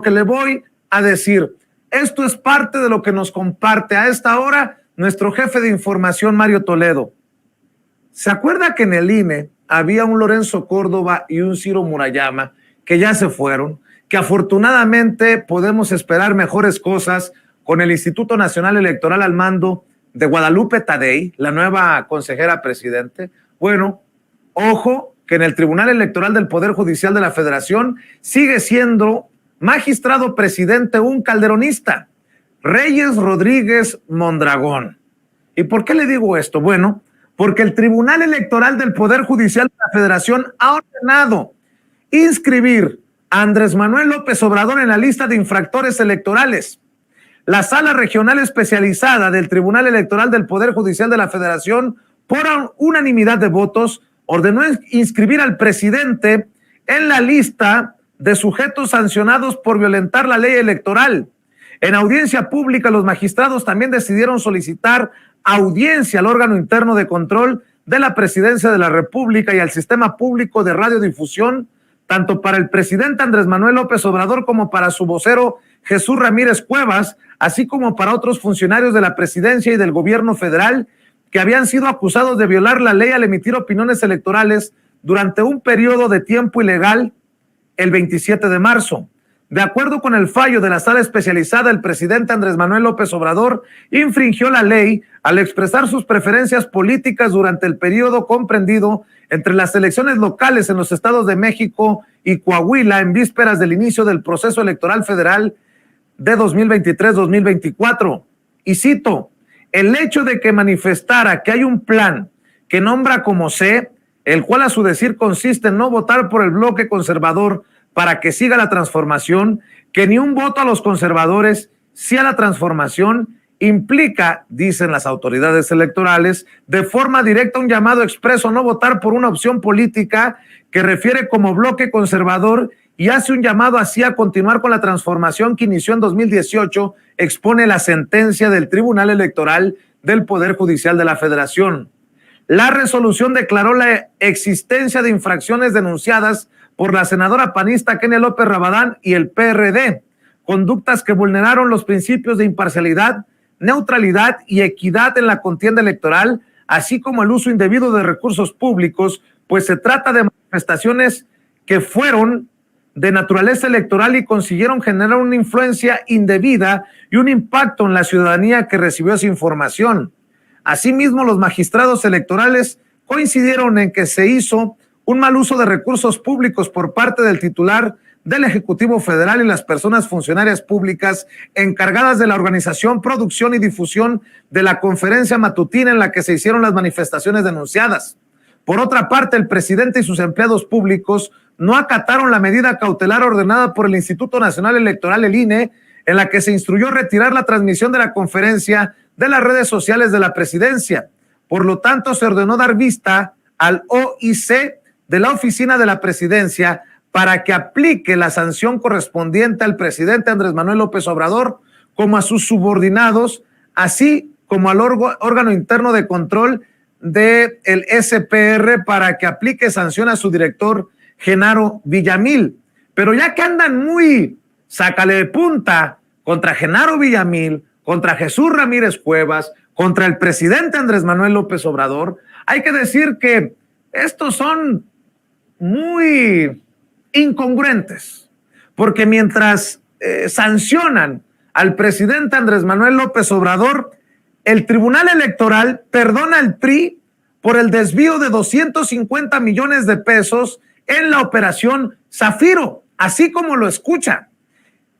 que le voy a decir. Esto es parte de lo que nos comparte a esta hora nuestro jefe de información, Mario Toledo. ¿Se acuerda que en el INE había un Lorenzo Córdoba y un Ciro Murayama que ya se fueron, que afortunadamente podemos esperar mejores cosas con el Instituto Nacional Electoral al mando de Guadalupe Tadei, la nueva consejera presidente? Bueno, ojo que en el Tribunal Electoral del Poder Judicial de la Federación sigue siendo magistrado presidente un calderonista, Reyes Rodríguez Mondragón. ¿Y por qué le digo esto? Bueno, porque el Tribunal Electoral del Poder Judicial de la Federación ha ordenado inscribir a Andrés Manuel López Obrador en la lista de infractores electorales. La Sala Regional Especializada del Tribunal Electoral del Poder Judicial de la Federación, por unanimidad de votos, ordenó inscribir al presidente en la lista de sujetos sancionados por violentar la ley electoral. En audiencia pública, los magistrados también decidieron solicitar audiencia al órgano interno de control de la Presidencia de la República y al Sistema Público de Radiodifusión, tanto para el presidente Andrés Manuel López Obrador como para su vocero Jesús Ramírez Cuevas, así como para otros funcionarios de la presidencia y del gobierno federal que habían sido acusados de violar la ley al emitir opiniones electorales durante un periodo de tiempo ilegal el 27 de marzo. De acuerdo con el fallo de la sala especializada, el presidente Andrés Manuel López Obrador infringió la ley al expresar sus preferencias políticas durante el periodo comprendido entre las elecciones locales en los estados de México y Coahuila en vísperas del inicio del proceso electoral federal de 2023-2024. Y cito, el hecho de que manifestara que hay un plan que nombra como C, el cual a su decir consiste en no votar por el bloque conservador para que siga la transformación, que ni un voto a los conservadores, sí a la transformación, implica, dicen las autoridades electorales, de forma directa un llamado expreso a no votar por una opción política que refiere como bloque conservador y hace un llamado así a continuar con la transformación que inició en 2018, expone la sentencia del Tribunal Electoral del Poder Judicial de la Federación. La resolución declaró la existencia de infracciones denunciadas por la senadora panista Kenia López Rabadán y el PRD, conductas que vulneraron los principios de imparcialidad, neutralidad y equidad en la contienda electoral, así como el uso indebido de recursos públicos, pues se trata de manifestaciones que fueron de naturaleza electoral y consiguieron generar una influencia indebida y un impacto en la ciudadanía que recibió esa información. Asimismo, los magistrados electorales coincidieron en que se hizo un mal uso de recursos públicos por parte del titular del Ejecutivo Federal y las personas funcionarias públicas encargadas de la organización, producción y difusión de la conferencia matutina en la que se hicieron las manifestaciones denunciadas. Por otra parte, el presidente y sus empleados públicos no acataron la medida cautelar ordenada por el Instituto Nacional Electoral, el INE, en la que se instruyó retirar la transmisión de la conferencia de las redes sociales de la presidencia. Por lo tanto, se ordenó dar vista al OIC de la oficina de la presidencia para que aplique la sanción correspondiente al presidente Andrés Manuel López Obrador como a sus subordinados, así como al órgano interno de control del SPR para que aplique sanción a su director Genaro Villamil. Pero ya que andan muy sácale de punta contra Genaro Villamil, contra Jesús Ramírez Cuevas, contra el presidente Andrés Manuel López Obrador, hay que decir que estos son muy incongruentes, porque mientras sancionan al presidente Andrés Manuel López Obrador, el Tribunal Electoral perdona al PRI por el desvío de 250 millones de pesos en la operación Zafiro, así como lo escucha.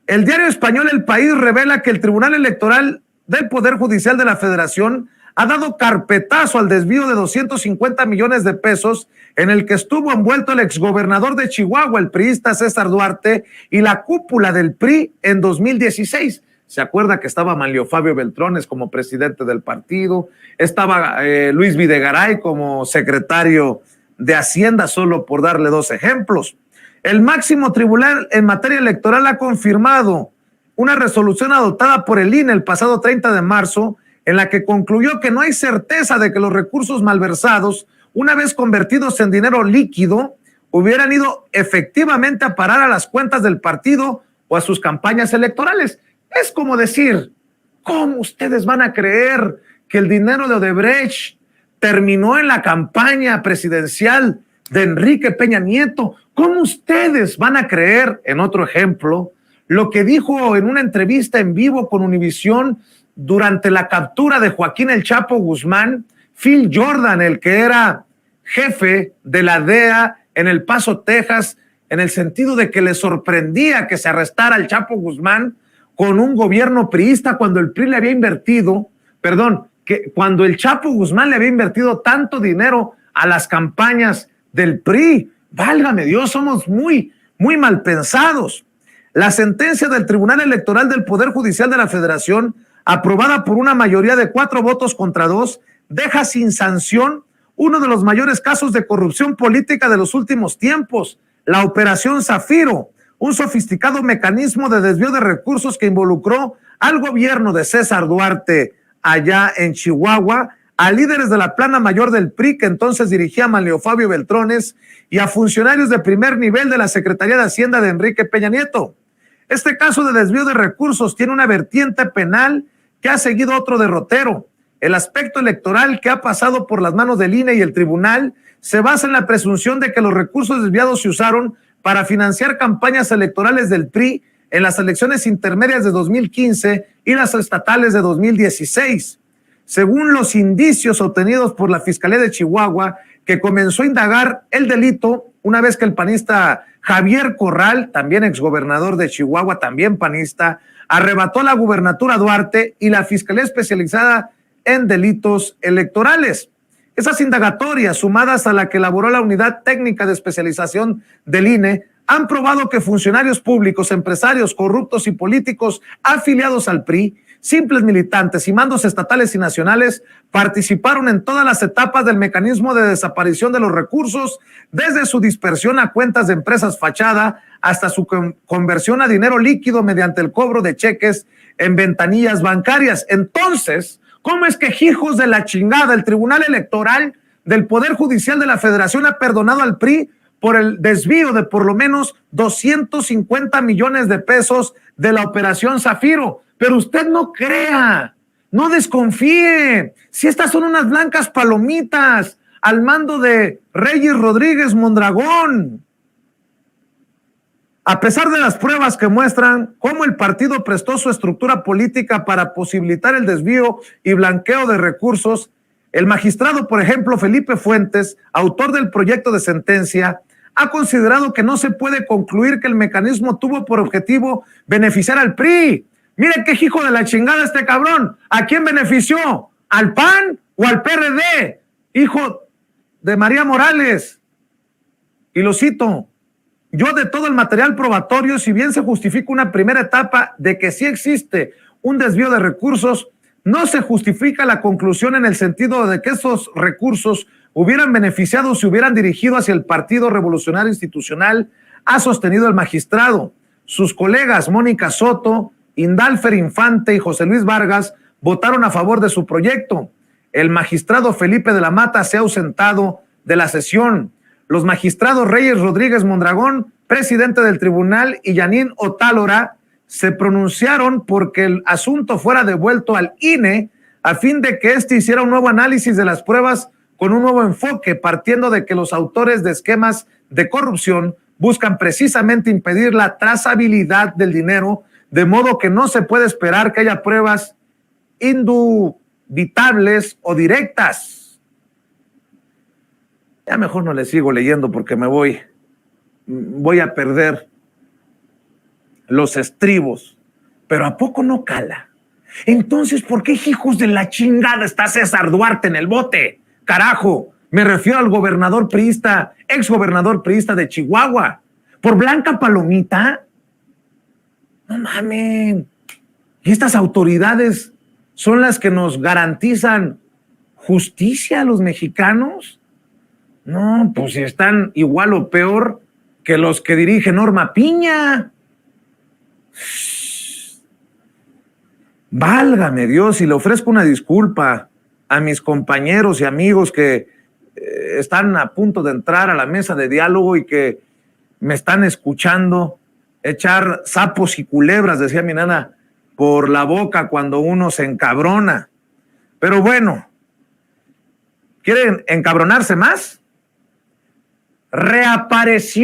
El diario español El País revela que el Tribunal Electoral del Poder Judicial de la Federación ha dado carpetazo al desvío de 250 millones de pesos en el que estuvo envuelto el exgobernador de Chihuahua, el priista César Duarte, y la cúpula del PRI en 2016. ¿Se acuerda que estaba Manlio Fabio Beltrones como presidente del partido? Estaba Luis Videgaray como secretario de Hacienda, solo por darle dos ejemplos. El máximo tribunal en materia electoral ha confirmado una resolución adoptada por el INE el pasado 30 de marzo, en la que concluyó que no hay certeza de que los recursos malversados, una vez convertidos en dinero líquido, hubieran ido efectivamente a parar a las cuentas del partido o a sus campañas electorales. Es como decir, ¿cómo ustedes van a creer que el dinero de Odebrecht terminó en la campaña presidencial de Enrique Peña Nieto? ¿Cómo ustedes van a creer, en otro ejemplo, lo que dijo en una entrevista en vivo con Univisión durante la captura de Joaquín El Chapo Guzmán, Phil Jordan, el que era jefe de la DEA en El Paso, Texas, en el sentido de que le sorprendía que se arrestara al Chapo Guzmán con un gobierno priista cuando el PRI le había invertido, que cuando el Chapo Guzmán le había invertido tanto dinero a las campañas del PRI. Válgame Dios, somos muy mal pensados. La sentencia del Tribunal Electoral del Poder Judicial de la Federación, aprobada por una mayoría de 4 votos contra 2, deja sin sanción uno de los mayores casos de corrupción política de los últimos tiempos, la Operación Zafiro, un sofisticado mecanismo de desvío de recursos que involucró al gobierno de César Duarte allá en Chihuahua, a líderes de la plana mayor del PRI que entonces dirigía Manlio Fabio Beltrones y a funcionarios de primer nivel de la Secretaría de Hacienda de Enrique Peña Nieto. Este caso de desvío de recursos tiene una vertiente penal que ha seguido otro derrotero. El aspecto electoral que ha pasado por las manos del INE y el tribunal se basa en la presunción de que los recursos desviados se usaron para financiar campañas electorales del PRI en las elecciones intermedias de 2015 y las estatales de 2016. Según los indicios obtenidos por la Fiscalía de Chihuahua, que comenzó a indagar el delito una vez que el panista Javier Corral, también exgobernador de Chihuahua, también panista, arrebató la gubernatura a Duarte y la Fiscalía Especializada en Delitos Electorales. Esas indagatorias, sumadas a la que elaboró la Unidad Técnica de Especialización del INE, han probado que funcionarios públicos, empresarios, corruptos y políticos afiliados al PRI, simples militantes y mandos estatales y nacionales participaron en todas las etapas del mecanismo de desaparición de los recursos, desde su dispersión a cuentas de empresas fachada hasta su conversión a dinero líquido mediante el cobro de cheques en ventanillas bancarias. Entonces, ¿cómo es que hijos de la chingada el Tribunal Electoral del Poder Judicial de la Federación ha perdonado al PRI por el desvío de por lo menos 250 millones de pesos de la Operación Zafiro? Pero usted no crea, no desconfíe. Si estas son unas blancas palomitas al mando de Reyes Rodríguez Mondragón. A pesar de las pruebas que muestran cómo el partido prestó su estructura política para posibilitar el desvío y blanqueo de recursos, el magistrado, por ejemplo, Felipe Fuentes, autor del proyecto de sentencia, ha considerado que no se puede concluir que el mecanismo tuvo por objetivo beneficiar al PRI. Mire qué hijo de la chingada este cabrón. ¿A quién benefició? ¿Al PAN o al PRD? Hijo de María Morales. Y lo cito: yo de todo el material probatorio, si bien se justifica una primera etapa de que sí existe un desvío de recursos, no se justifica la conclusión en el sentido de que esos recursos hubieran beneficiado o se hubieran dirigido hacia el Partido Revolucionario Institucional, ha sostenido el magistrado. Sus colegas Mónica Soto, Indalfer Infante y José Luis Vargas votaron a favor de su proyecto. El magistrado Felipe de la Mata se ha ausentado de la sesión. Los magistrados Reyes Rodríguez Mondragón, presidente del tribunal, y Yanín Otálora se pronunciaron porque el asunto fuera devuelto al INE a fin de que éste hiciera un nuevo análisis de las pruebas con un nuevo enfoque, partiendo de que los autores de esquemas de corrupción buscan precisamente impedir la trazabilidad del dinero, de modo que no se puede esperar que haya pruebas indubitables o directas. Ya mejor no le sigo leyendo porque me voy a perder los estribos. Pero ¿a poco no cala? Entonces, ¿por qué hijos de la chingada está César Duarte en el bote? Carajo, me refiero al gobernador priista, exgobernador priista de Chihuahua. ¿Por blanca palomita? No mamen. Y estas autoridades son las que nos garantizan justicia a los mexicanos. No, pues si están igual o peor que los que dirige Norma Piña. Válgame Dios, y le ofrezco una disculpa a mis compañeros y amigos que están a punto de entrar a la mesa de diálogo y que me están escuchando. echar sapos y culebras, decía mi nana, por la boca cuando uno se encabrona. Pero bueno, ¿quieren encabronarse más? Reapareció